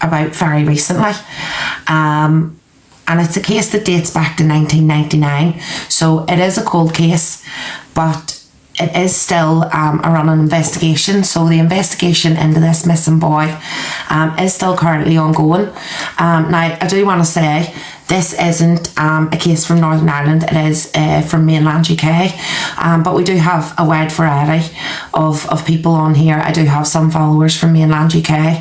about very recently. And it's a case that dates back to 1999. So it is a cold case, but it is still a running investigation. So the investigation into this missing boy is still currently ongoing. Now, I do want to say, this isn't a case from Northern Ireland, it is from mainland UK, but we do have a wide variety of people on here. I do have some followers from mainland UK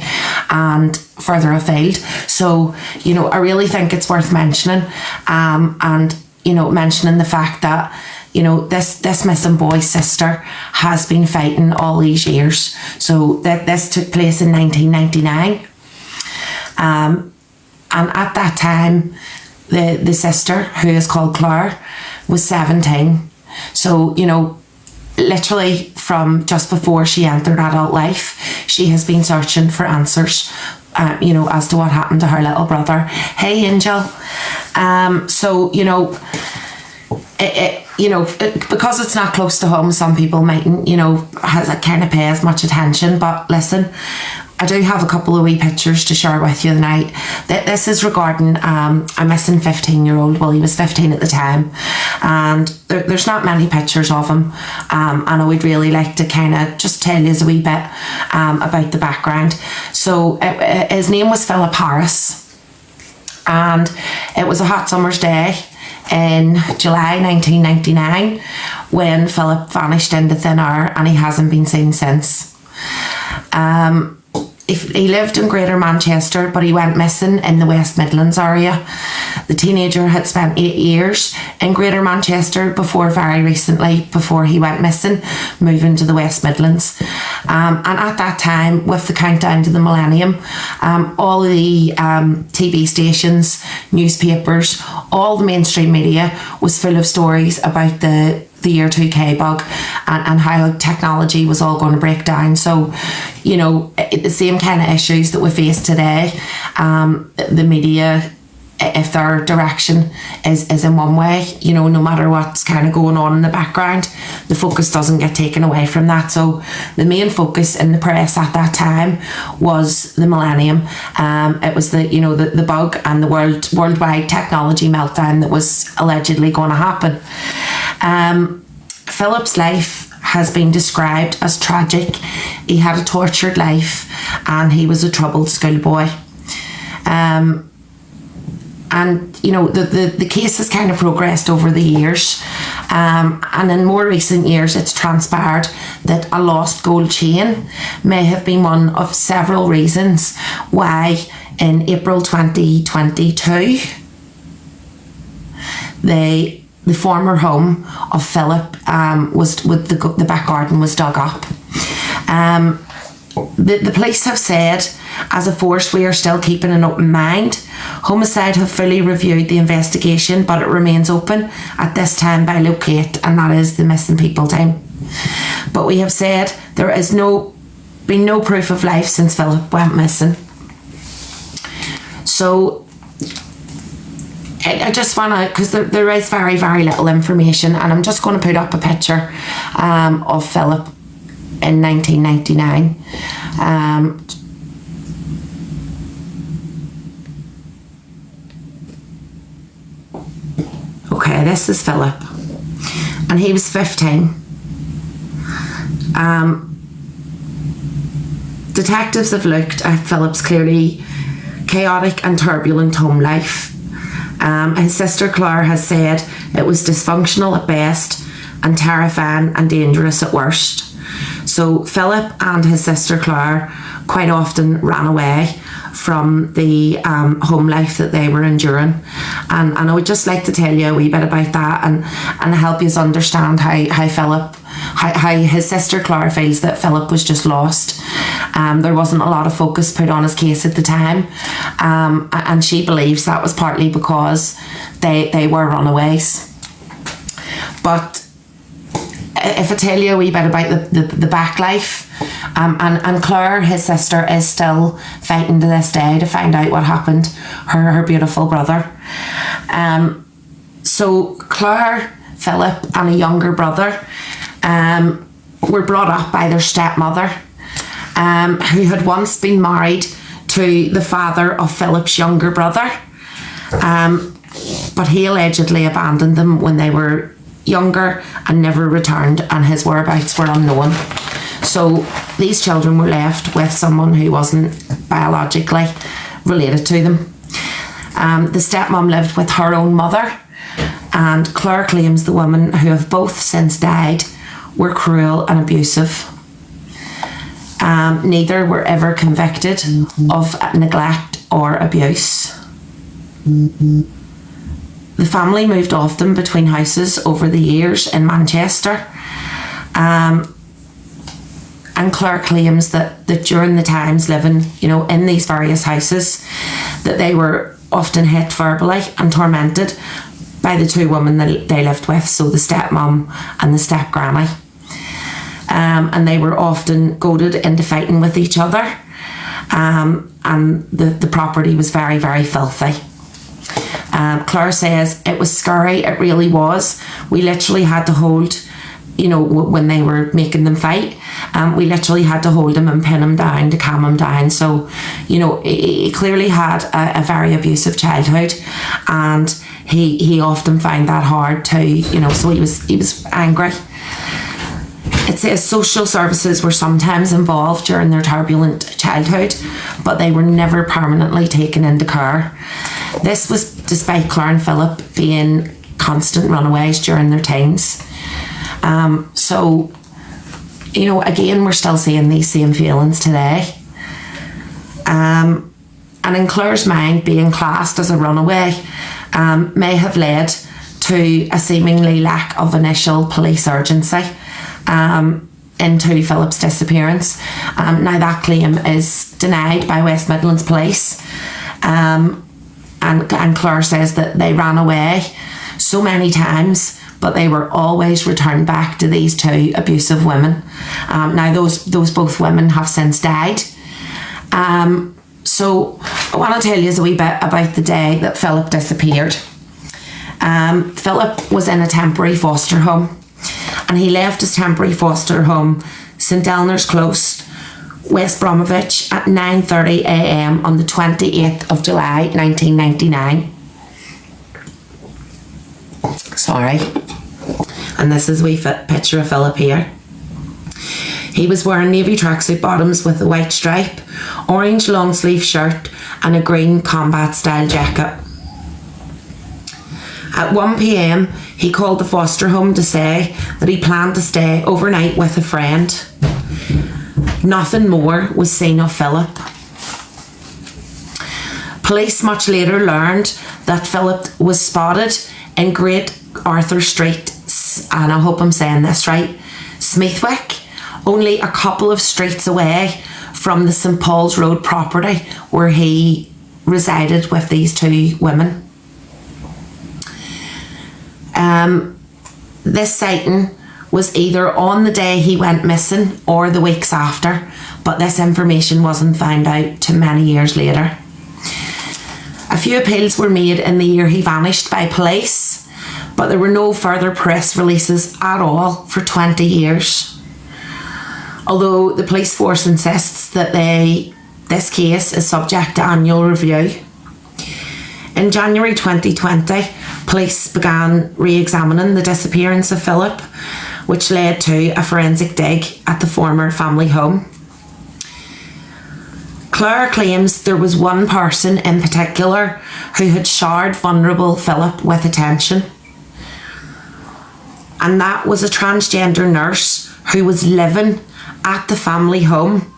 and further afield, so I really think it's worth mentioning, and mentioning the fact that this missing boy's sister has been fighting all these years. So that this took place in 1999. And at that time, the sister, who is called Claire, was 17. So, literally from just before she entered adult life, she has been searching for answers, as to what happened to her little brother. Hey, Angel. So, because it's not close to home, some people mightn't, kind of pay as much attention. But listen, I do have a couple of wee pictures to share with you tonight. This is regarding a missing 15-year-old. Well, he was 15 at the time, and there's not many pictures of him. And I would really like to kind of just tell you a wee bit about the background. So his name was Phillip Harris, and it was a hot summer's day in July 1999 when Phillip vanished into thin air, and he hasn't been seen since. He lived in Greater Manchester, but he went missing in the West Midlands area. The teenager had spent 8 years in Greater Manchester before very recently, before he went missing, moving to the West Midlands. And at that time, with the countdown to the millennium, all the TV stations, newspapers, all the mainstream media was full of stories about the year 2K bug and how technology was all going to break down. So, the same kind of issues that we face today, the media, if their direction is in one way, no matter what's kind of going on in the background, the focus doesn't get taken away from that. So the main focus in the press at that time was the millennium. It was the bug and the worldwide technology meltdown that was allegedly going to happen. Phillip's life has been described as tragic. He had a tortured life, and he was a troubled schoolboy. And the case has kind of progressed over the years, and in more recent years it's transpired that a lost gold chain may have been one of several reasons why in April 2022 the former home of Phillip the back garden was dug up. The police have said, as a force, we are still keeping an open mind. Homicide have fully reviewed the investigation, but it remains open at this time by locate, and that is the missing people team. But we have said there has been no proof of life since Phillip went missing. So I just want to, because there is very, very little information, and I'm just going to put up a picture of Phillip in 1999. Okay, this is Phillip, and he was 15. Detectives have looked at Phillip's clearly chaotic and turbulent home life. His sister Claire has said it was dysfunctional at best and terrifying and dangerous at worst. So Phillip and his sister Claire quite often ran away from the home life that they were enduring, and I would just like to tell you a wee bit about that and help you understand how his sister Claire feels that Phillip was just lost. There wasn't a lot of focus put on his case at the time, and she believes that was partly because they were runaways. But if I tell you a wee bit about the back life, and Claire, his sister, is still fighting to this day to find out what happened her beautiful brother. So Claire, Phillip and a younger brother were brought up by their stepmother, who had once been married to the father of Philip's younger brother. But he allegedly abandoned them when they were younger and never returned, and his whereabouts were unknown. So these children were left with someone who wasn't biologically related to them. The stepmom lived with her own mother, and Claire claims the women, who have both since died, were cruel and abusive. Neither were ever convicted of neglect or abuse. The family moved often between houses over the years in Manchester. And Claire claims that during the times living, in these various houses, that they were often hit verbally and tormented by the two women that they lived with, so the stepmom and the step-granny. And they were often goaded into fighting with each other. And the property was very, very filthy. Claire says it was scary, it really was. We literally had to hold, when they were making them fight, we literally had to hold them and pin them down to calm them down. So, he clearly had a very abusive childhood, and he often found that hard too, so he was angry. It says social services were sometimes involved during their turbulent childhood, but they were never permanently taken into care. This was despite Claire and Philip being constant runaways during their teens. So, again, we're still seeing these same feelings today. And in Claire's mind, being classed as a runaway may have led to a seemingly lack of initial police urgency into Philip's disappearance. Now that claim is denied by West Midlands Police, and Claire says that they ran away so many times, but they were always returned back to these two abusive women. Now those both women have since died. So I want to tell you a wee bit about the day that Philip disappeared. Philip was in a temporary foster home, and he left his temporary foster home, St Elnor's Close, West Bromwich, at 9:30 a.m. on the 28th of July 1999. Sorry. And this is a wee picture of Philip here. He was wearing navy tracksuit bottoms with a white stripe, orange long sleeve shirt and a green combat style jacket. At 1 p.m, he called the foster home to say that he planned to stay overnight with a friend. Nothing more was seen of Philip. Police much later learned that Philip was spotted in Great Arthur Street, and I hope I'm saying this right, Smithwick, only a couple of streets away from the St Paul's Road property where he resided with these two women. This sighting was either on the day he went missing or the weeks after, but this information wasn't found out till many years later. A few appeals were made in the year he vanished by police, but there were no further press releases at all for 20 years. Although the police force insists that this case is subject to annual review. In January 2020, police began re-examining the disappearance of Philip, which led to a forensic dig at the former family home. Claire claims there was one person in particular who had showered vulnerable Philip with attention, and that was a transgender nurse who was living at the family home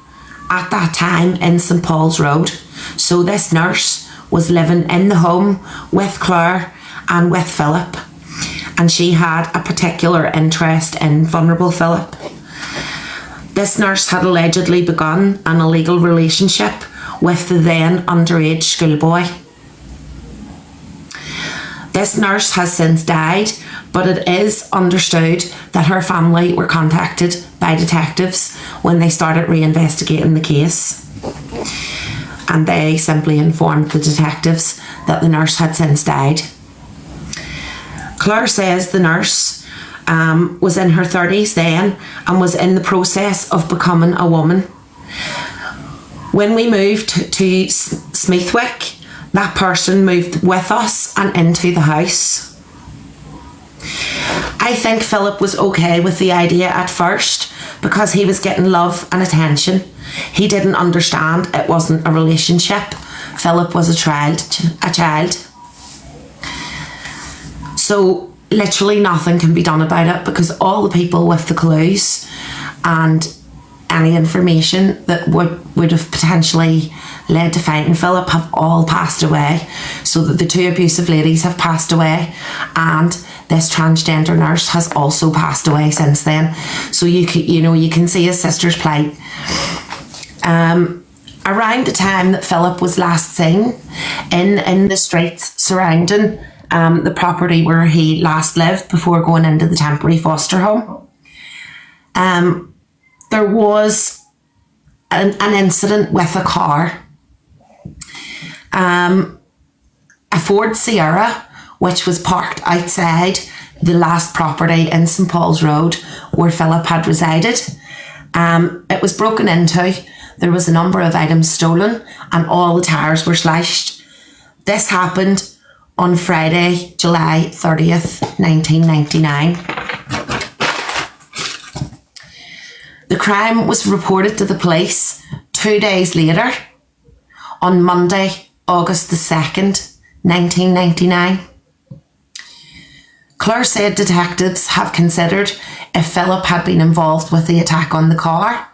at that time in St Paul's Road. So this nurse was living in the home with Claire and with Philip, and she had a particular interest in vulnerable Philip. This nurse had allegedly begun an illegal relationship with the then underage schoolboy. This nurse has since died, but it is understood that her family were contacted by detectives when they started reinvestigating the case. And they simply informed the detectives that the nurse had since died. Claire says the nurse was in her 30s then and was in the process of becoming a woman. When we moved to Smithwick, that person moved with us and into the house. I think Philip was okay with the idea at first because he was getting love and attention. He didn't understand it wasn't a relationship. Philip was a child. So literally nothing can be done about it because all the people with the clues and any information that would have potentially led to finding Philip have all passed away. So that the two abusive ladies have passed away and this transgender nurse has also passed away since then. So you can see his sister's plight. Around the time that Philip was last seen in the streets surrounding the property where he last lived before going into the temporary foster home, there was an incident with a car. A Ford Sierra, which was parked outside the last property in St Paul's Road where Philip had resided. It was broken into. There was a number of items stolen and all the tyres were slashed. This happened on Friday, July 30th, 1999. The crime was reported to the police 2 days later, on Monday, August the 2nd, 1999. Claire said detectives have considered if Philip had been involved with the attack on the car.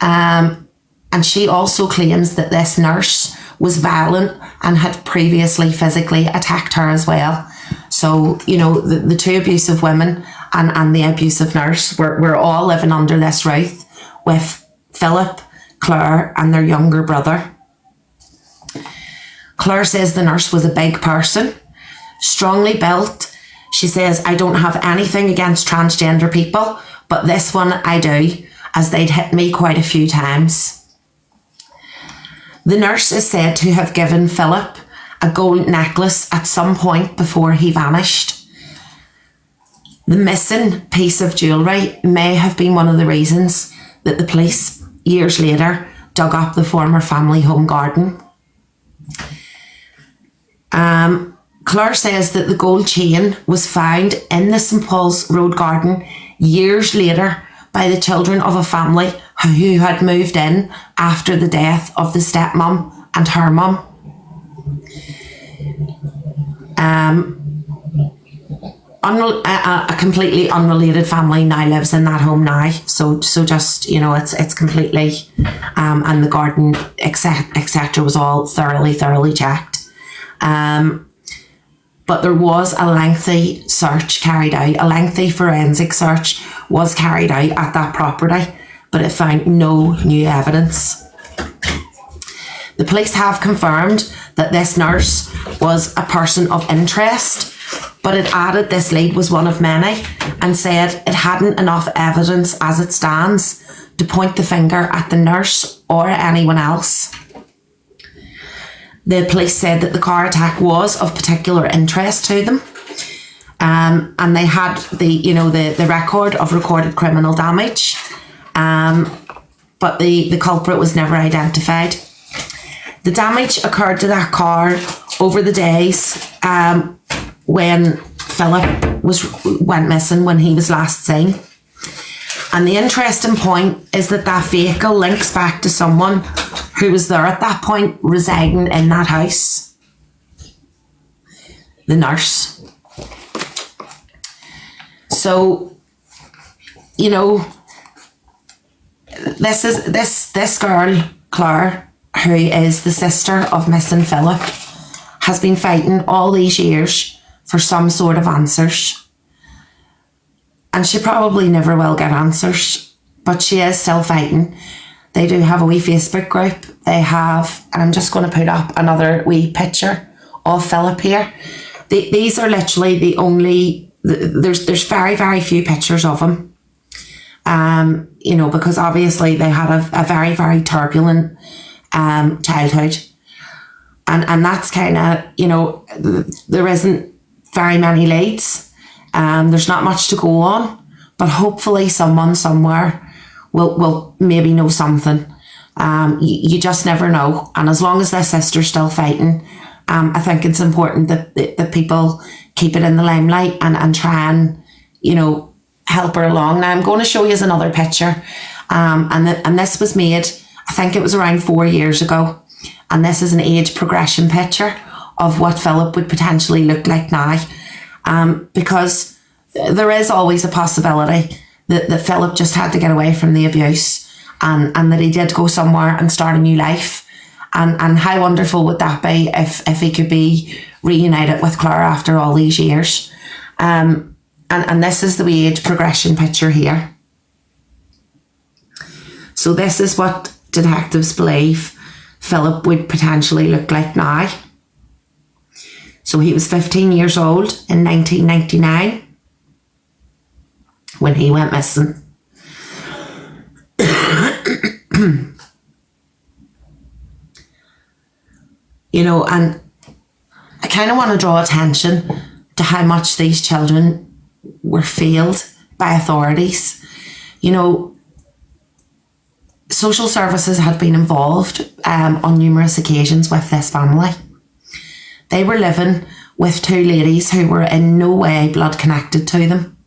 And she also claims that this nurse was violent and had previously physically attacked her as well. So, the two abusive women and the abusive nurse were all living under this roof with Philip, Claire and their younger brother. Claire says the nurse was a big person, strongly built. She says, I don't have anything against transgender people, but this one I do, as they'd hit me quite a few times. The nurse is said to have given Philip a gold necklace at some point before he vanished. The missing piece of jewellery may have been one of the reasons that the police, years later, dug up the former family home garden. Claire says that the gold chain was found in the St Paul's Road garden years later by the children of a family who had moved in after the death of the stepmom and her mum. A completely unrelated family now lives in that home now. So just, it's completely, and the garden, etc. was all thoroughly checked. But there was a lengthy search carried out, a lengthy forensic search was carried out at that property, but it found no new evidence. The police have confirmed that this nurse was a person of interest, but it added this lead was one of many and said it hadn't enough evidence as it stands to point the finger at the nurse or anyone else. The police said that the car attack was of particular interest to them, and they had the record of recorded criminal damage, but the culprit was never identified. The damage occurred to that car over the days when Philip went missing, when he was last seen. And the interesting point is that vehicle links back to someone who was there at that point, residing in that house. The nurse. So, this girl, Claire, who is the sister of missing Philip, has been fighting all these years for some sort of answers. And she probably never will get answers, but she is still fighting. They do have a wee Facebook group. They have, and I'm just going to put up another wee picture of Philip here. These are literally the only, there's very few pictures of him. Because obviously they had a very, very turbulent childhood. And that's kind of, there isn't very many leads. There's not much to go on, but hopefully someone somewhere will maybe know something You just never know. And as long as their sister's still fighting, I think it's important that people keep it in the limelight and try and, help her along. Now I'm going to show you another picture. And this was made, I think it was around 4 years ago. And this is an age progression picture of what Philip would potentially look like now. Because there is always a possibility that Philip just had to get away from the abuse and that he did go somewhere and start a new life. And how wonderful would that be if he could be reunited with Claire after all these years. And this is the age progression picture here. So this is what detectives believe Philip would potentially look like now. So he was 15 years old in 1999 when he went missing. And I kind of want to draw attention to how much these children were failed by authorities. Social services had been involved on numerous occasions with this family. They were living with two ladies who were in no way blood connected to them.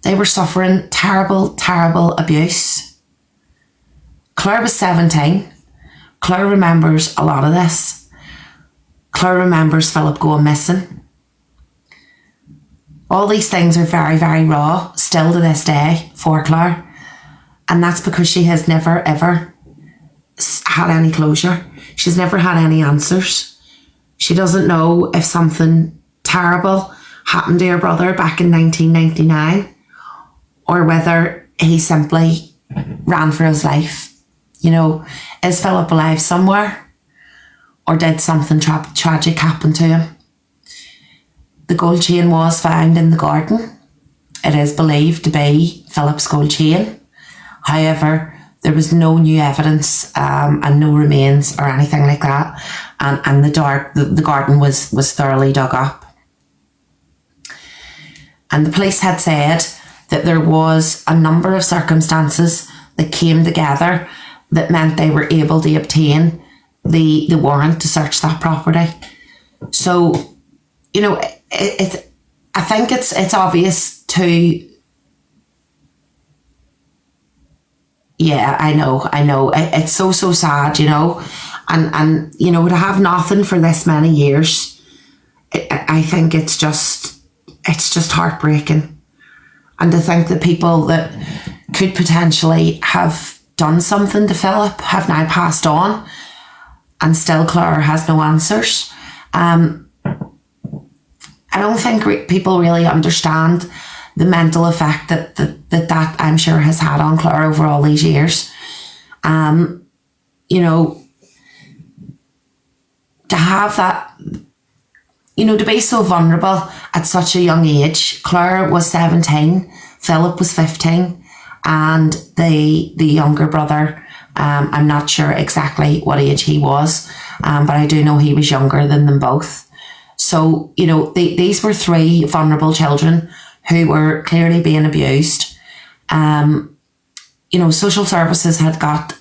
They were suffering terrible, terrible abuse. Claire was 17. Claire remembers a lot of this. Claire remembers Philip going missing. All these things are very, very raw still to this day for Claire. And that's because she has never, ever had any closure. She's never had any answers. She doesn't know if something terrible happened to her brother back in 1999 or whether he simply ran for his life. Is Philip alive somewhere? Or did something tragic happen to him? The gold chain was found in the garden. It is believed to be Philip's gold chain. However, there was no new evidence and no remains or anything like that. And the garden was thoroughly dug up. And the police had said that there was a number of circumstances that came together that meant they were able to obtain the warrant to search that property. So, I think it's obvious to... Yeah, I know. It's so sad, and to have nothing for this many years, I think it's just heartbreaking. And to think that people that could potentially have done something to Philip have now passed on, and still Claire has no answers. I don't think people really understand the mental effect that I'm sure has had on Claire over all these years. To have that, to be so vulnerable at such a young age. Claire was 17, Philip was 15, and the younger brother, I'm not sure exactly what age he was, but I do know he was younger than them both. So, these were three vulnerable children who were clearly being abused. Social services had got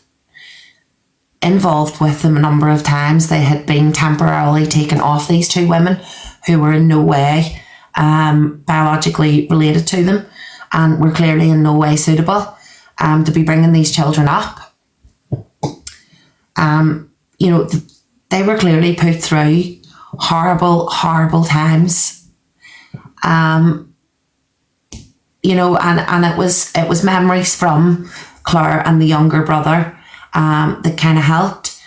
involved with them a number of times. They had been temporarily taken off these two women who were in no way biologically related to them and were clearly in no way suitable to be bringing these children up. They were clearly put through horrible, horrible times. And it was memories from Claire and the younger brother that kind of helped,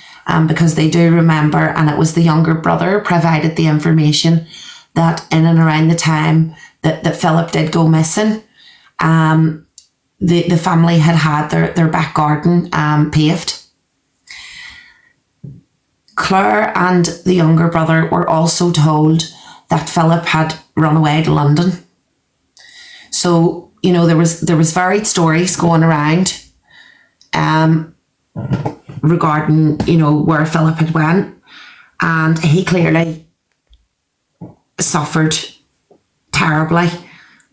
because they do remember, and it was the younger brother provided the information that in and around the time that Philip did go missing, the family had their back garden paved. Claire and the younger brother were also told that Philip had run away to London. So, there was varied stories going around regarding, where Philip had went, and he clearly suffered terribly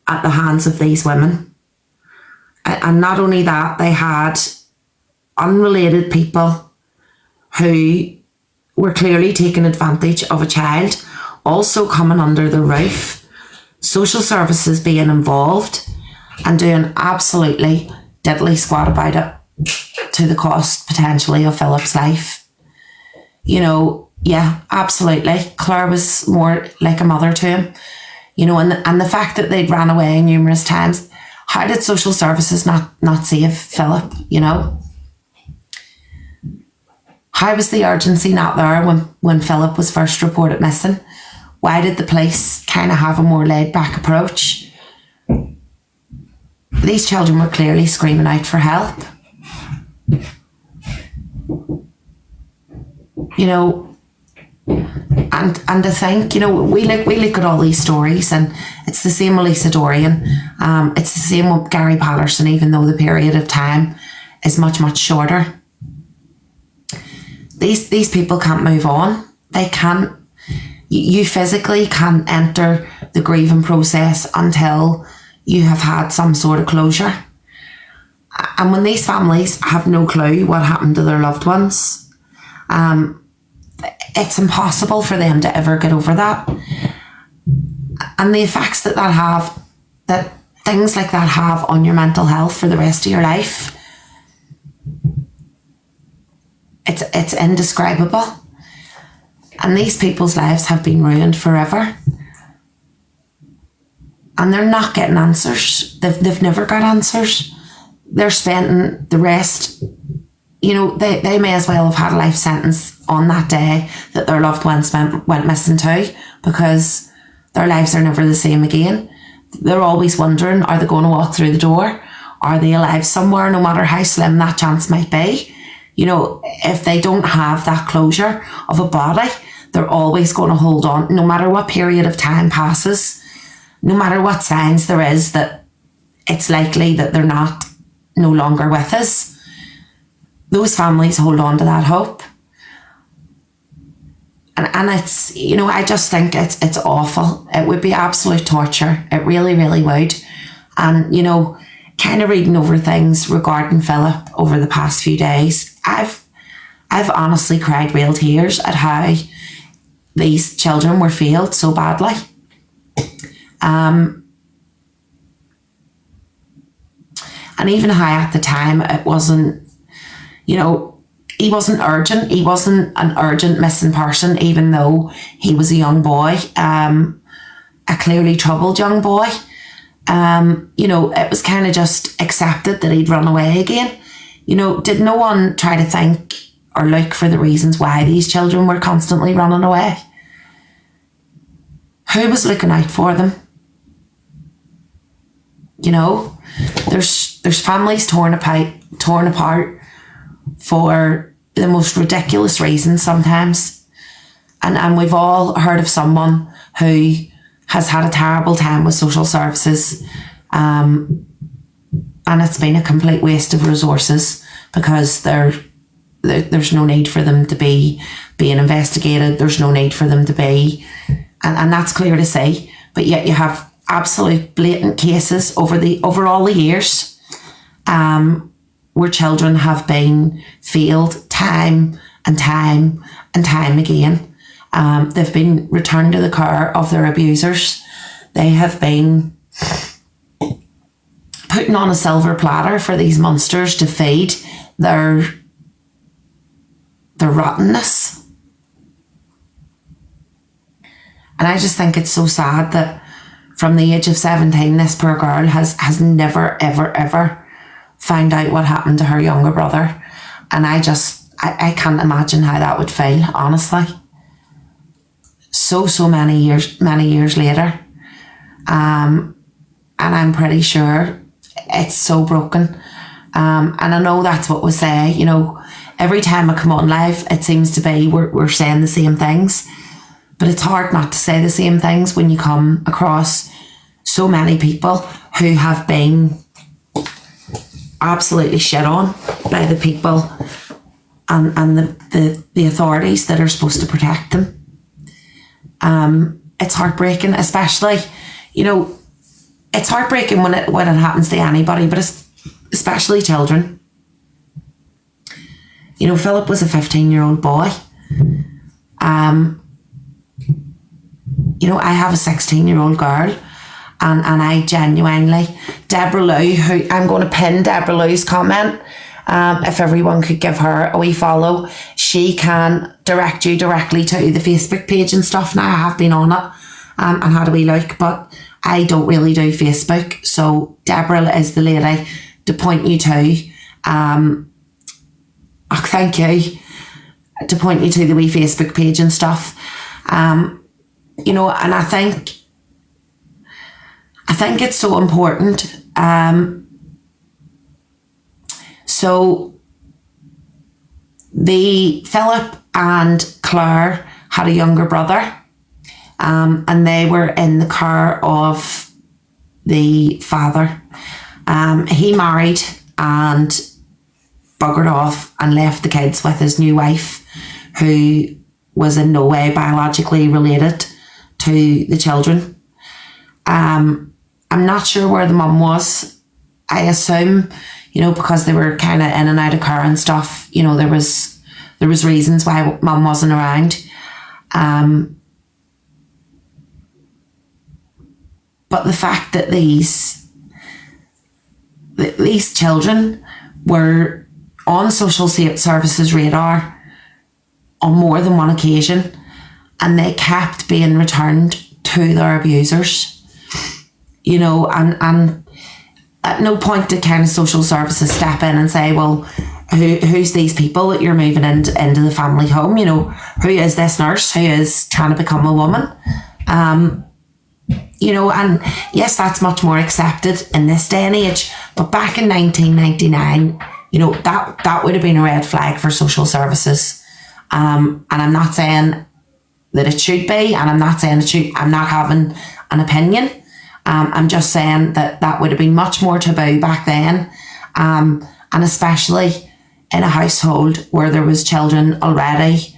at the hands of these women. And not only that, they had unrelated people who were clearly taking advantage of a child also coming under the roof, social services being involved and doing absolutely diddly squat about it to the cost potentially of Philip's life. You know, yeah, absolutely. Claire was more like a mother to him, you know, and the fact that they'd ran away numerous times, how did social services not save Philip, you know? How was the urgency not there when Philip was first reported missing? Why did the police kind of have a more laid back approach? These children were clearly screaming out for help. You know, and to think, you know, we look at all these stories and it's the same with Lisa Dorian. It's the same with Gary Patterson, even though the period of time is much, much shorter. These people can't move on. They can't. You physically can't enter the grieving process until you have had some sort of closure. And when these families have no clue what happened to their loved ones, it's impossible for them to ever get over that. And the effects that things like that have on your mental health for the rest of your life, it's indescribable. And these people's lives have been ruined forever. And they're not getting answers. They've never got answers. They're spending the rest, you know, they may as well have had a life sentence on that day that their loved ones went missing too, because their lives are never the same again. They're always wondering, are they going to walk through the door? Are they alive somewhere, no matter how slim that chance might be? You know, if they don't have that closure of a body, they're always going to hold on, no matter what period of time passes, no matter what signs there is that it's likely that they're no longer with us. Those families hold on to that hope. And it's, you know, I just think it's awful. It would be absolute torture. It really, really would. And, you know, kind of reading over things regarding Philip over the past few days, I've honestly cried real tears at how these children were failed so badly. And even how at the time it wasn't, you know, he wasn't urgent. He wasn't an urgent missing person, even though he was a young boy, a clearly troubled young boy. You know, it was kind of just accepted that he'd run away again. You know, did no one try to think or look for the reasons why these children were constantly running away? Who was looking out for them? You know, there's families torn apart for the most ridiculous reasons sometimes. And we've all heard of someone who has had a terrible time with social services, and it's been a complete waste of resources because there's no need for them to be being investigated. There's no need for them to be, and that's clear to see. But yet you have absolute blatant cases over all the years, where children have been failed time and time and time again. They've been returned to the care of their abusers. They have been putting on a silver platter for these monsters to feed their rottenness. And I just think it's so sad that from the age of 17, this poor girl has never, ever, ever found out what happened to her younger brother. And I can't imagine how that would feel, honestly. So many years later. And I'm pretty sure it's so broken. And I know that's what we say, you know, every time I come on live, it seems to be we're saying the same things. But it's hard not to say the same things when you come across so many people who have been absolutely shit on by the people and the authorities that are supposed to protect them. It's heartbreaking, especially, you know, it's heartbreaking when it happens to anybody, but especially children. You know, Philip was a 15-year-old boy. You know, I have a 16-year-old girl, and I genuinely, Deborah Lou, who I'm going to pin Deborah Lou's comment, if everyone could give her a wee follow, she can direct you directly to the Facebook page and stuff. Now, I have been on it and had a wee look, but I don't really do Facebook, so Deborah is the lady to point you to. Thank you, to point you to the wee Facebook page and stuff. You know, and I think it's so important. So Philip and Claire had a younger brother, and they were in the care of the father. He married and buggered off and left the kids with his new wife, who was in no way biologically related to the children. I'm not sure where the mum was. I assume, you know, because they were kind of in and out of care and stuff, you know, there was reasons why mum wasn't around. But the fact that these children were on social services radar on more than one occasion, and they kept being returned to their abusers, you know, and at no point did kind of social services step in and say, well, who's these people that you're moving into the family home? You know, who is this nurse who is trying to become a woman? You know, and yes, that's much more accepted in this day and age, but back in 1999, you know, that would have been a red flag for social services. And I'm not saying that it should be, and I'm not saying it should, I'm not having an opinion. I'm just saying that would have been much more taboo back then. And especially in a household where there was children already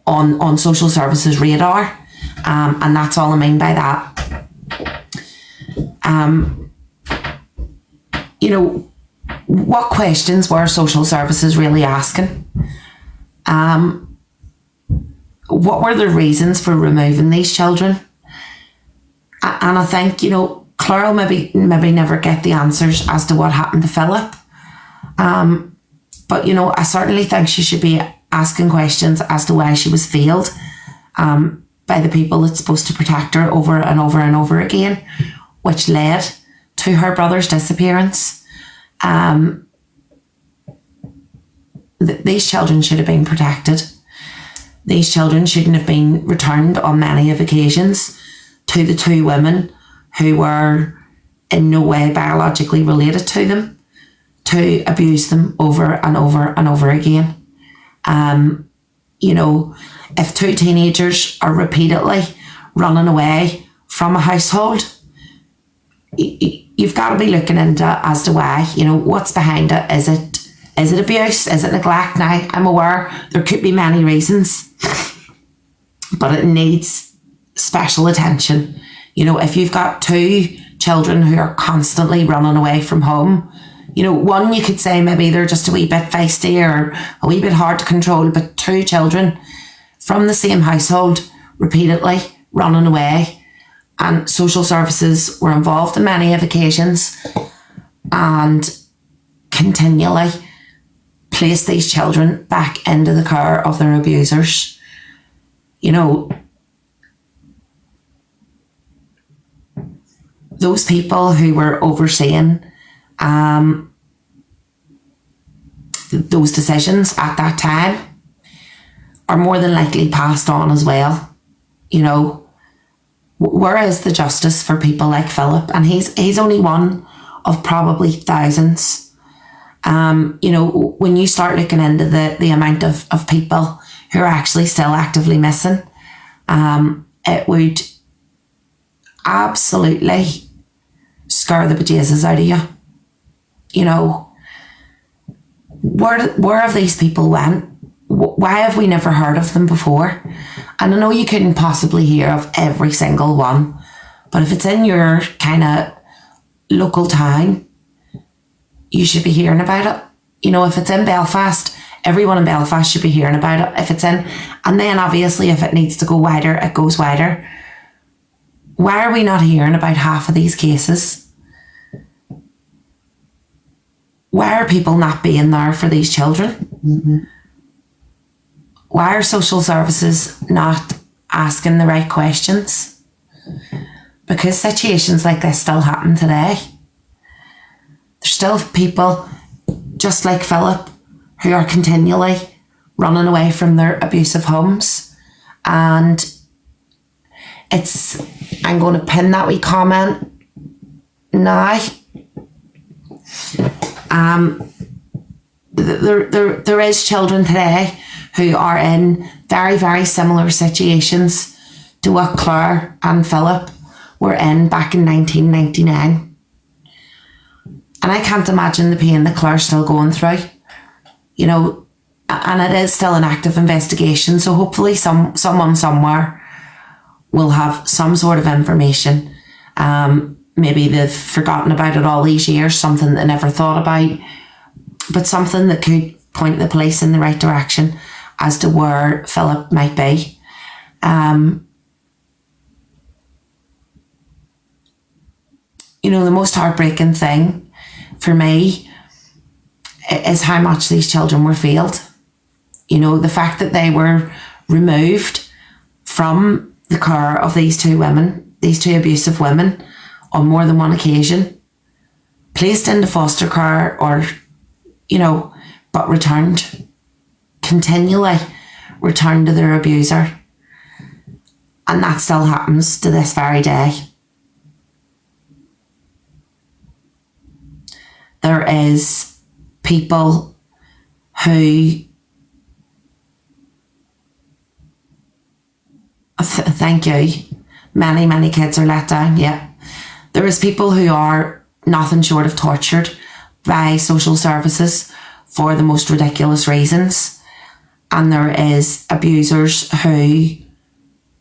on social services radar. And that's all I mean by that. You know, what questions were social services really asking? What were the reasons for removing these children? And I think, you know, Claire will maybe never get the answers as to what happened to Philip. But, you know, I certainly think she should be asking questions as to why she was failed by the people that's supposed to protect her over and over and over again, which led to her brother's disappearance. These children should have been protected. These children shouldn't have been returned on many of occasions to the two women who were in no way biologically related to them, to abuse them over and over and over again. You know, if two teenagers are repeatedly running away from a household, you've got to be looking into as to why, you know, what's behind it. Is it abuse? Is it neglect? Now, I'm aware there could be many reasons, but it needs special attention. You know, if you've got two children who are constantly running away from home, you know, one, you could say maybe they're just a wee bit feisty or a wee bit hard to control, but two children from the same household repeatedly running away, and social services were involved in many of occasions and continually place these children back into the care of their abusers. You know, those people who were overseeing those decisions at that time are more than likely passed on as well. You know, where is the justice for people like Philip? And he's only one of probably thousands. You know, when you start looking into the amount of people who are actually still actively missing, it would absolutely scare the bejesus out of you. You know, where have these people went? Why have we never heard of them before? And I know you couldn't possibly hear of every single one, but if it's in your kind of local town, you should be hearing about it. You know, if it's in Belfast, Everyone in Belfast should be hearing about it if it's in. And then obviously if it needs to go wider, it goes wider. Why are we not hearing about half of these cases? Why are people not being there for these children? Mm-hmm. Why are social services not asking the right questions? Because situations like this still happen today. There's still people just like Philip who are continually running away from their abusive homes. And I'm going to pin that wee comment now. There is children today who are in very, very similar situations to what Claire and Philip were in back in 1999. And I can't imagine the pain that Claire's still going through, you know, and it is still an active investigation. So hopefully someone somewhere will have some sort of information. Maybe they've forgotten about it all these years, something they never thought about, but something that could point the police in the right direction as to where Philip might be. You know, the most heartbreaking thing for me is how much these children were failed. You know, the fact that they were removed from the care of these two women, these two abusive women, on more than one occasion, placed into foster care or, you know, but returned, continually returned to their abuser. And that still happens to this very day. There is people who, thank you, many kids are let down, yeah. There is people who are nothing short of tortured by social services for the most ridiculous reasons. And there is abusers who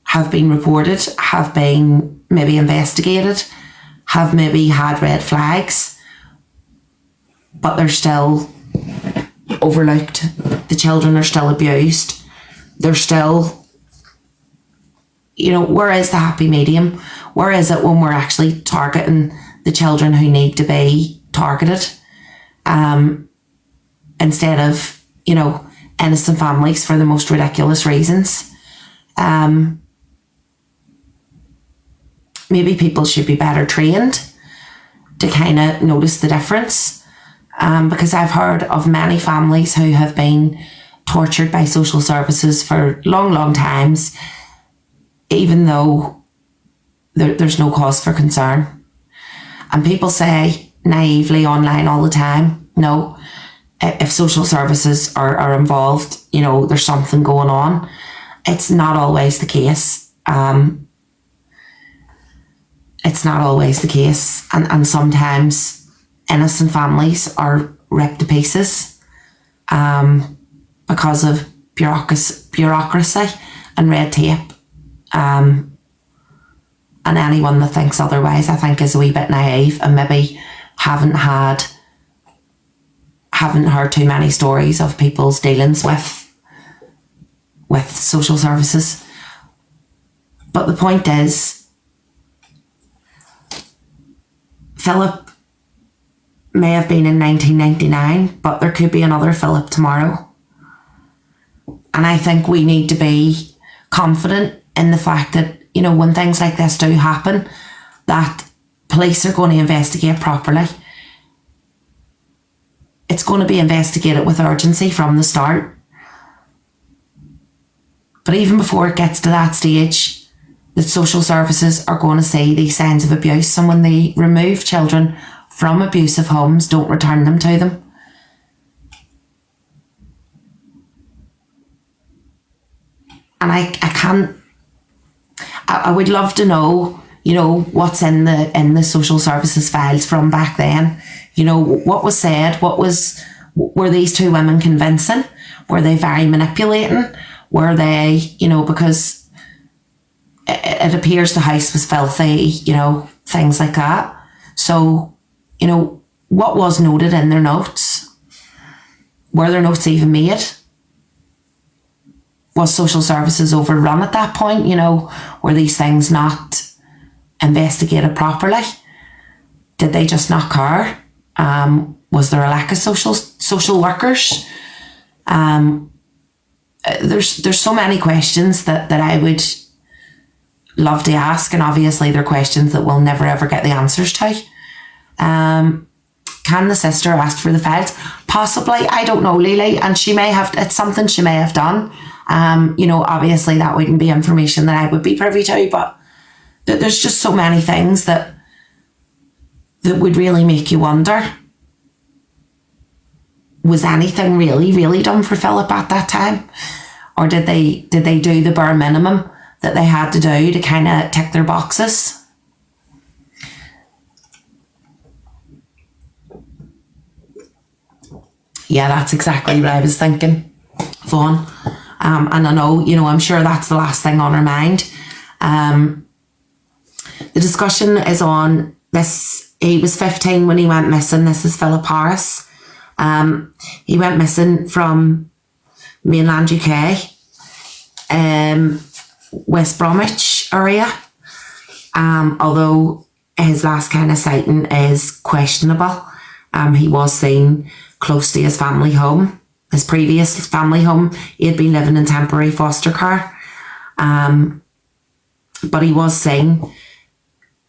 have been reported, have been maybe investigated, have maybe had red flags, but they're still overlooked. The children are still abused. They're still, you know, where is the happy medium? Where is it when we're actually targeting the children who need to be targeted? Instead of, you know, innocent families for the most ridiculous reasons. Maybe people should be better trained to kind of notice the difference. Because I've heard of many families who have been tortured by social services for long times, even though there's no cause for concern. And people say naively online all the time, no, if social services are involved, you know, there's something going on. It's not always the case. It's not always the case. And sometimes innocent families are ripped to pieces because of bureaucracy and red tape. And anyone that thinks otherwise, I think, is a wee bit naive and maybe haven't heard too many stories of people's dealings with social services. But the point is, Philip may have been in 1999, but there could be another Philip tomorrow. And I think we need to be confident in the fact that, you know, when things like this do happen, that police are going to investigate properly. It's going to be investigated with urgency from the start. But even before it gets to that stage, the social services are going to see these signs of abuse, and when they remove children from abusive homes, don't return them to them. And I would love to know, you know, what's in the social services files from back then. You know, what was said, were these two women convincing? Were they very manipulating? Were they, you know, because it appears the house was filthy, you know, things like that. So, you know, what was noted in their notes? were there notes even made? Was social services overrun at that point? You know, were these things not investigated properly? Did they just not care? Was there a lack of social workers? There's so many questions that I would love to ask, and obviously they're questions that we'll never ever get the answers to. Can the sister ask for the files? Possibly, I don't know, Lily, and she may have, it's something she may have done. You know, obviously that wouldn't be information that I would be privy to, but there's just so many things that would really make you wonder, was anything really done for Philip at that time? Or did they do the bare minimum that they had to do to kind of tick their boxes? Yeah, that's exactly what I was thinking, Vaughan. And I know, you know, I'm sure that's the last thing on her mind. The discussion is on this. He was 15 when he went missing. This is Phillip Harris. He went missing from mainland UK, West Bromwich area. Although his last kind of sighting is questionable. He was seen close to his family home. His previous family home, he had been living in temporary foster care. But he was seen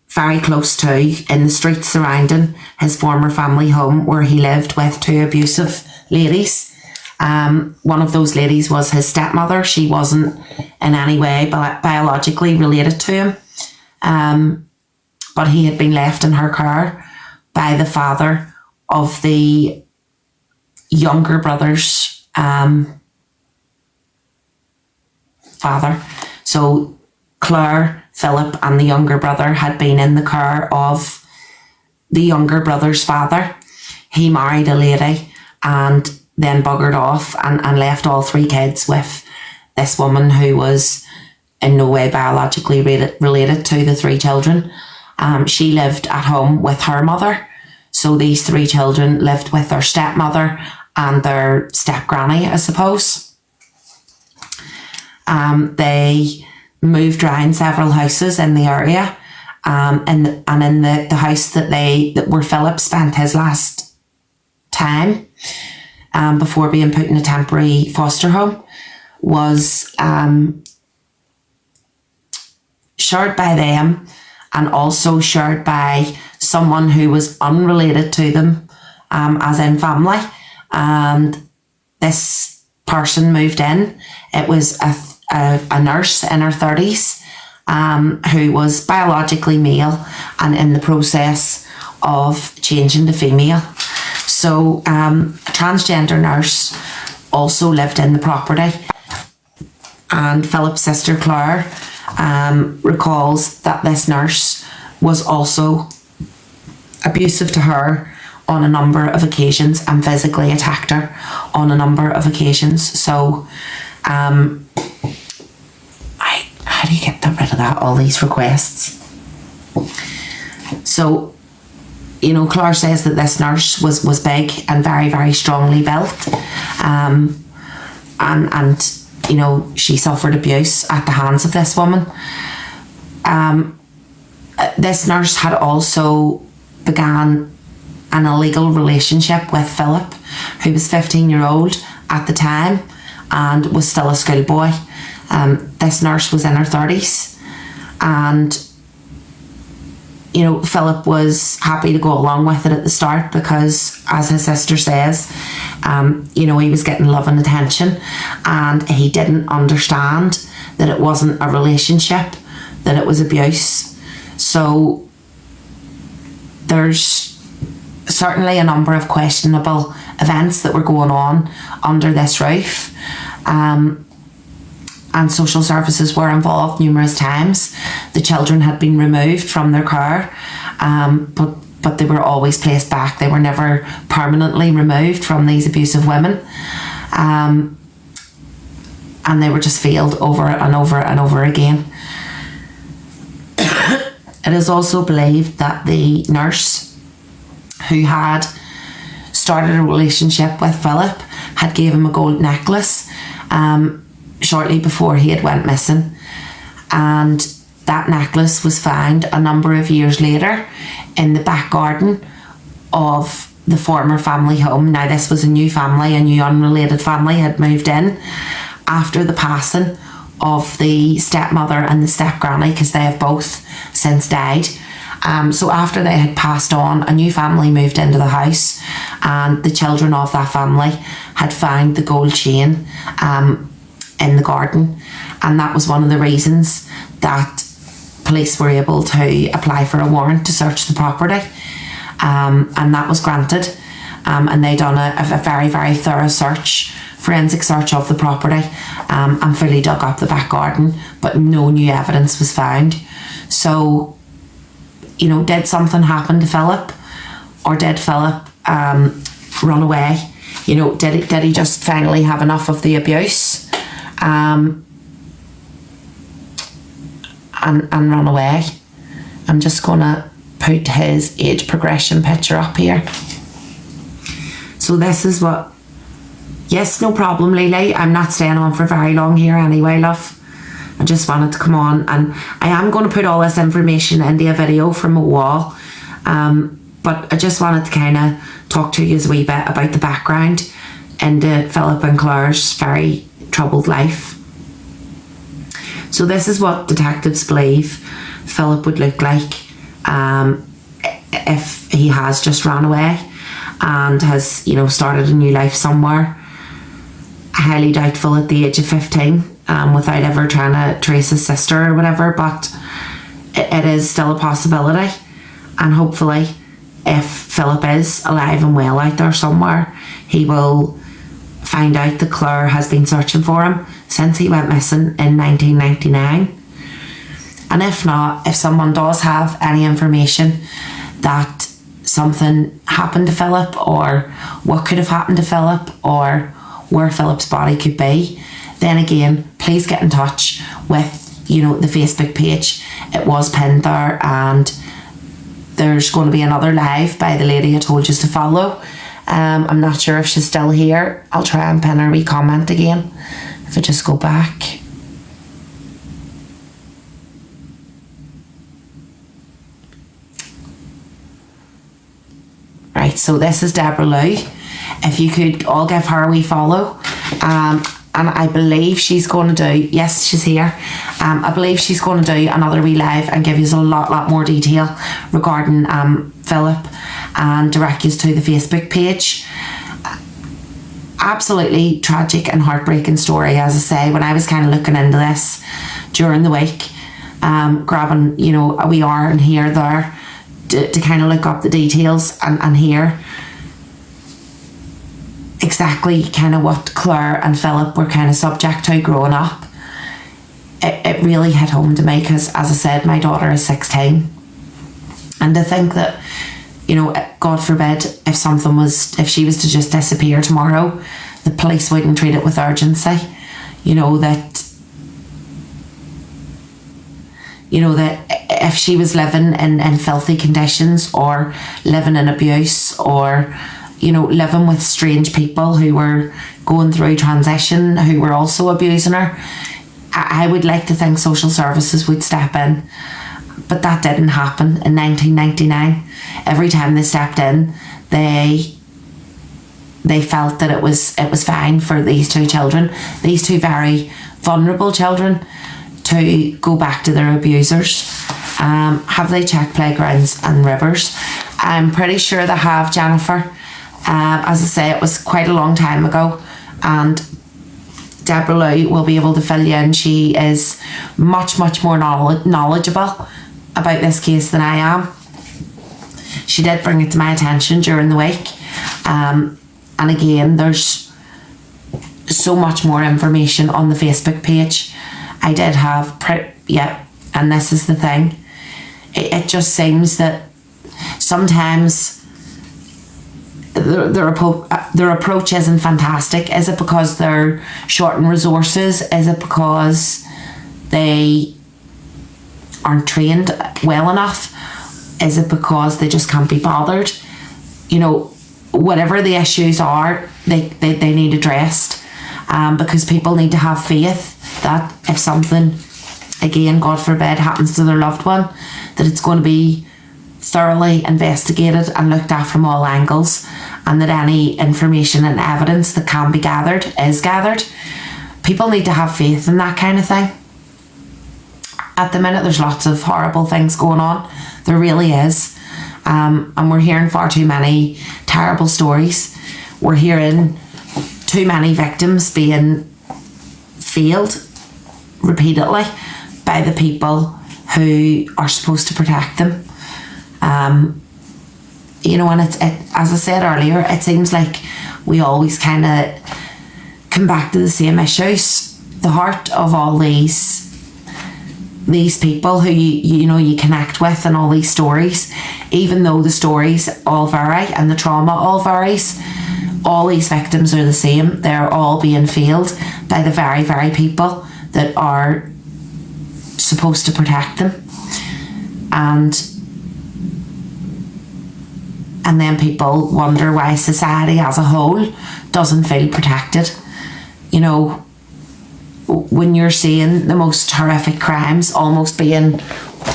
very close to, in the streets surrounding his former family home, where he lived with two abusive ladies. One of those ladies was his stepmother. She wasn't in any way biologically related to him. But he had been left in her care by the father of the younger brother's father. So Claire, Philip and the younger brother had been in the care of the younger brother's father. He married a lady and then buggered off and left all three kids with this woman who was in no way biologically related to the three children. She lived at home with her mother. So these three children lived with their stepmother and their step-granny, I suppose. They moved around several houses in the area, and in the house that where Philip spent his last time before being put in a temporary foster home was shared by them and also shared by someone who was unrelated to them, as in family. And this person moved in. It was a nurse in her 30s who was biologically male and in the process of changing to female. So a transgender nurse also lived in the property. And Philip's sister Claire recalls that this nurse was also abusive to her on a number of occasions and physically attacked her on a number of occasions. So how do you get rid of that, all these requests? So, you know, Claire says that this nurse was big and very strongly built, and you know, she suffered abuse at the hands of this woman. This nurse had also began an illegal relationship with Philip, who was 15-year-old at the time and was still a schoolboy. This nurse was in her 30s, and you know, Philip was happy to go along with it at the start because, as his sister says, you know, he was getting love and attention, and he didn't understand that it wasn't a relationship, that it was abuse. So there's certainly a number of questionable events that were going on under this roof, and social services were involved numerous times. The children had been removed from their care, but they were always placed back. They were never permanently removed from these abusive women, and they were just failed over and over and over again. It is also believed that the nurse who had started a relationship with Philip had gave him a gold necklace shortly before he had went missing, and that necklace was found a number of years later in the back garden of the former family home. Now this was a new family, a new unrelated family had moved in after the passing of the stepmother and the step granny, because they have both since died. So after they had passed on, a new family moved into the house, and the children of that family had found the gold chain in the garden, and that was one of the reasons that police were able to apply for a warrant to search the property, and that was granted, and they done a very, very thorough search, forensic search of the property, and fully dug up the back garden, but no new evidence was found. So, you know, did something happen to Philip, or did Philip run away? You know, did he just finally have enough of the abuse and run away? I'm just gonna put his age progression picture up here. So this is what, yes, no problem, Lily, I'm not staying on for very long here anyway, love. I just wanted to come on, and I am going to put all this information into a video from a wall, but I just wanted to kind of talk to you a wee bit about the background into Philip and Claire's very troubled life. So this is what detectives believe Philip would look like if he has just ran away and has, you know, started a new life somewhere. Highly doubtful at the age of 15, without ever trying to trace his sister or whatever, but it is still a possibility, and hopefully if Philip is alive and well out there somewhere, he will find out that Claire has been searching for him since he went missing in 1999. And if not, if someone does have any information that something happened to Philip, or what could have happened to Philip, or where Philip's body could be, then again, please get in touch with, you know, the Facebook page. It was pinned there, and there's going to be another live by the lady I told you to follow. I'm not sure if she's still here. I'll try and pin her wee comment again if I just go back. Right, so this is Deborah Lou. If you could all give her a wee follow. And I believe she's going to do, yes, she's here. I believe she's going to do another wee live and give you a lot more detail regarding Philip, and direct you to the Facebook page. Absolutely tragic and heartbreaking story, as I say. When I was kind of looking into this during the week, grabbing, you know, a wee hour and here, there, to kind of look up the details and hear exactly kind of what Claire and Philip were kind of subject to growing up. It really hit home to me, because, as I said, my daughter is 16, and to think that, you know, God forbid, if she was to just disappear tomorrow, the police wouldn't treat it with urgency. You know that if she was living in filthy conditions, or living in abuse, or, you know, living with strange people who were going through transition, who were also abusing her, I would like to think social services would step in. But that didn't happen in 1999. Every time they stepped in, they felt that it was fine for these two children, these two very vulnerable children, to go back to their abusers. Have they checked playgrounds and rivers? I'm pretty sure they have, Jennifer. As I say, it was quite a long time ago, and Deborah Lou will be able to fill you in. She is much more knowledgeable about this case than I am. She did bring it to my attention during the week, and again, there's so much more information on the Facebook page. I did have and this is the thing, it just seems that sometimes their approach isn't fantastic. Is it because they're short in resources? Is it because they aren't trained well enough? Is it because they just can't be bothered? You know, whatever the issues are, they need addressed, because people need to have faith that if something, again, God forbid, happens to their loved one, that it's going to be thoroughly investigated and looked at from all angles, and that any information and evidence that can be gathered is gathered. People need to have faith in that kind of thing. At the minute, there's lots of horrible things going on. There really is. And we're hearing far too many terrible stories. We're hearing too many victims being failed repeatedly by the people who are supposed to protect them. And it's as I said earlier, it seems like we always kind of come back to the same issues. The heart of all these people who you connect with, and all these stories, even though the stories all vary and the trauma all varies, all these victims are the same. They're all being failed by the very, very people that are supposed to protect them. And then people wonder why society as a whole doesn't feel protected. When you're seeing the most horrific crimes almost being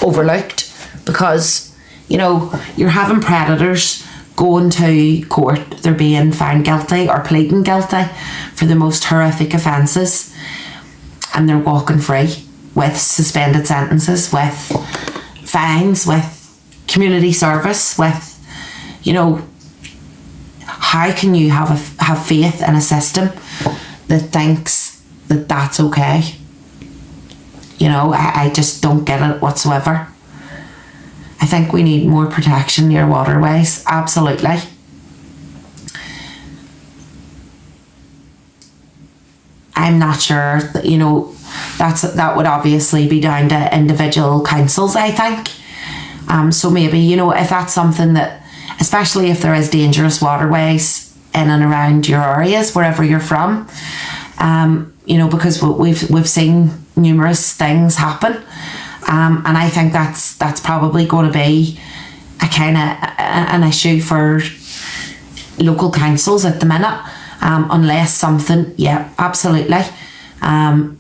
overlooked because, you're having predators going to court, they're being found guilty or pleading guilty for the most horrific offences, and they're walking free with suspended sentences, with fines, with community service, with, how can you have faith in a system that thinks that that's okay? I just don't get it whatsoever. I think we need more protection near waterways, absolutely. I'm not sure that, that would obviously be down to individual councils, I think. So maybe, if that's something that, especially if there is dangerous waterways in and around your areas, wherever you're from, because we've seen numerous things happen, and I think that's probably going to be a kind of an issue for local councils at the minute, unless something, yeah, absolutely.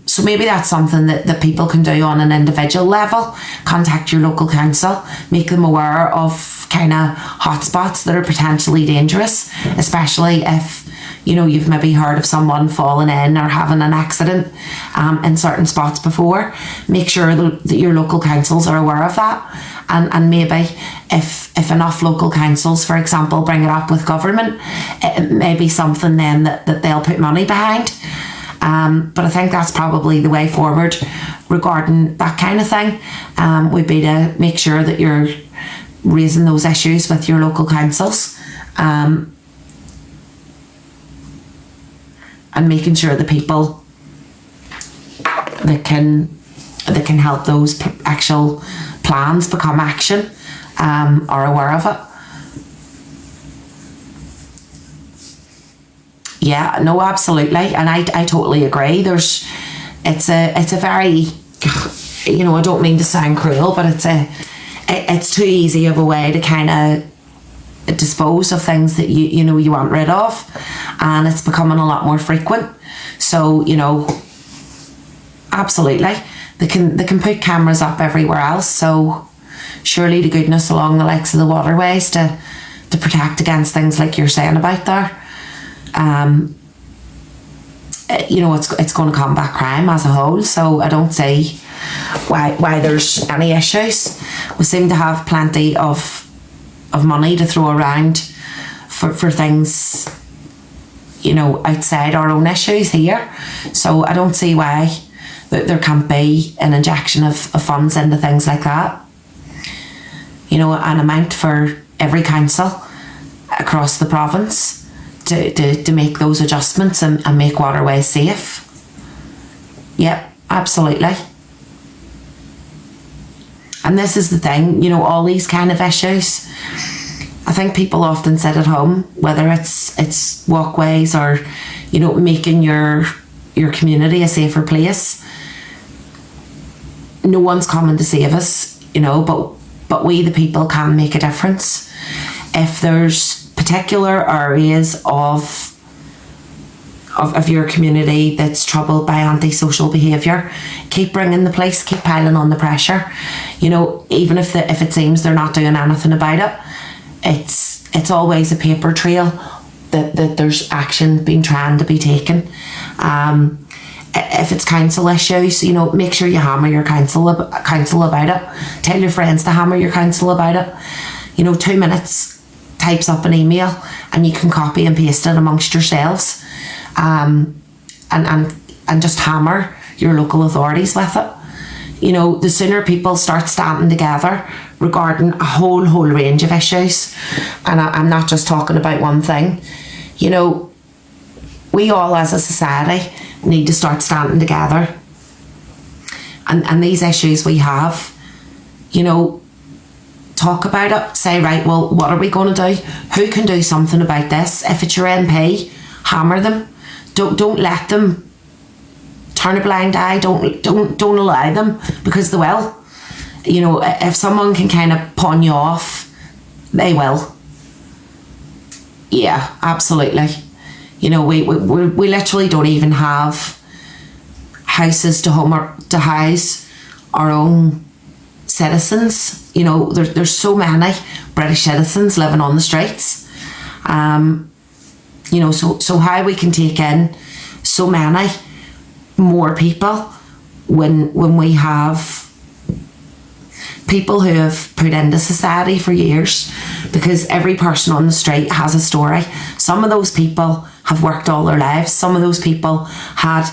So maybe that's something that people can do on an individual level. Contact your local council, make them aware of kind of hotspots that are potentially dangerous, especially if you've maybe heard of someone falling in or having an accident in certain spots before. Make sure that your local councils are aware of that, and maybe if enough local councils, for example, bring it up with government, it may be something then that they'll put money behind. But I think that's probably the way forward regarding that kind of thing, would be to make sure that you're raising those issues with your local councils, and making sure the people that can help those actual plans become action are aware of it. Yeah, no, absolutely, and I totally agree. It's a very, I don't mean to sound cruel, but it's too easy of a way to kind of dispose of things that you want rid of, and it's becoming a lot more frequent. So absolutely, they can put cameras up everywhere else. So surely to goodness along the likes of the waterways to protect against things like you're saying about there. It's going to combat crime as a whole, so I don't see why there's any issues. We seem to have plenty of money to throw around for things, outside our own issues here, so I don't see why there can't be an injection of funds into things like that. An amount for every council across the province to make those adjustments and make waterways safe. Yep, absolutely. And this is the thing, all these kind of issues, I think people often sit at home, whether it's walkways or, making your community a safer place. No one's coming to save us, but we the people can make a difference. If there's particular areas of your community that's troubled by antisocial behaviour, keep bringing the police, keep piling on the pressure. You know, even if it seems they're not doing anything about it, it's always a paper trail that there's action being trying to be taken. If it's council issues, you know, make sure you hammer your council about it. Tell your friends to hammer your council about it. You know, 2 minutes types up an email and you can copy and paste it amongst yourselves, and just hammer your local authorities with it. You know, the sooner people start standing together regarding a whole range of issues, and I'm not just talking about one thing, you know, we all as a society need to start standing together. And these issues we have, you know, talk about it, say, right, well, what are we going to do? Who can do something about this? If it's your MP, hammer them. Don't let them turn a blind eye. Don't allow them, because they will. You know, if someone can kind of pawn you off, they will. Yeah, absolutely. You know, we literally don't even have houses to house our own citizens. You know, there's so many British citizens living on the streets. You know, so how we can take in so many more people when we have people who have put into society for years, because every person on the street has a story. Some of those people have worked all their lives. Some of those people had,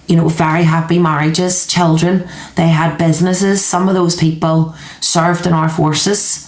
you know, very happy marriages, children. They had businesses. Some of those people served in our forces.